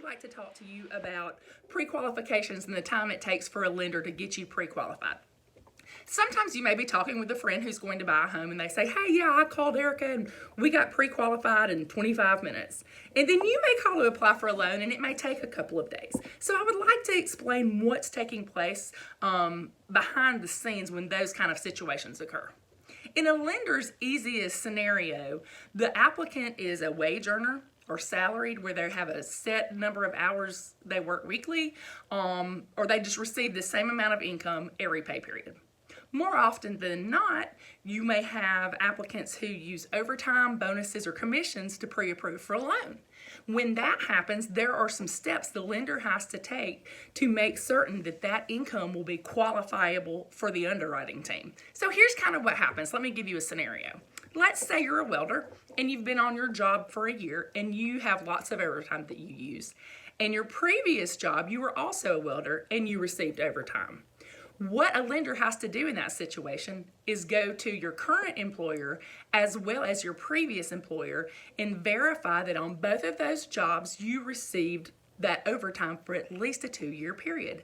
would like to talk to you about pre-qualifications and the time it takes for a lender to get you pre-qualified. Sometimes you may be talking with a friend who's going to buy a home and they say, hey, yeah, I called Erica and we got pre-qualified in 25 minutes. And then you may call to apply for a loan and it may take a couple of days. So I would like to explain what's taking place behind the scenes when those kind of situations occur. In a lender's easiest scenario, the applicant is a wage earner or salaried, where they have a set number of hours they work weekly, or they just receive the same amount of income every pay period. More often than not, you may have applicants who use overtime, bonuses, or commissions to pre-approve for a loan. When that happens, there are some steps the lender has to take to make certain that that income will be qualifiable for the underwriting team. So here's kind of what happens. Let me give you a scenario. Let's say you're a welder and you've been on your job for a year and you have lots of overtime that you use. And your previous job, you were also a welder and you received overtime. What a lender has to do in that situation is go to your current employer as well as your previous employer and verify that on both of those jobs you received that overtime for at least a 2-year period.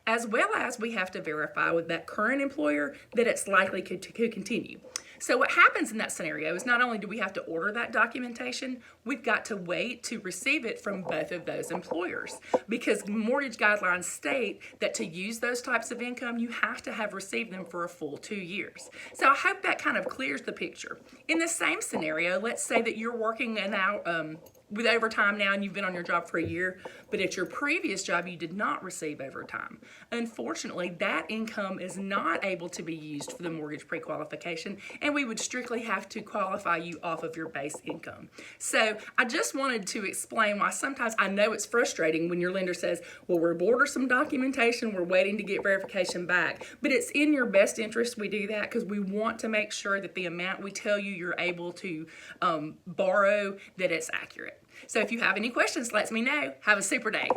As well as we have to verify with that current employer that it's likely to continue. So what happens in that scenario is not only do we have to order that documentation, we've got to wait to receive it from both of those employers, because mortgage guidelines state that to use those types of income, you have to have received them for a full 2 years. So I hope that kind of clears the picture. In the same scenario, let's say that you're working with overtime now and you've been on your job for a year, but at your previous job you did not receive overtime. Unfortunately, that income is not able to be used for the mortgage pre-qualification, and we would strictly have to qualify you off of your base income. So I just wanted to explain why sometimes I know it's frustrating when your lender says, well, we'll order some documentation, we're waiting to get verification back, but it's in your best interest we do that because we want to make sure that the amount we tell you you're able to borrow, that it's accurate. So if you have any questions, let me know. Have a super day.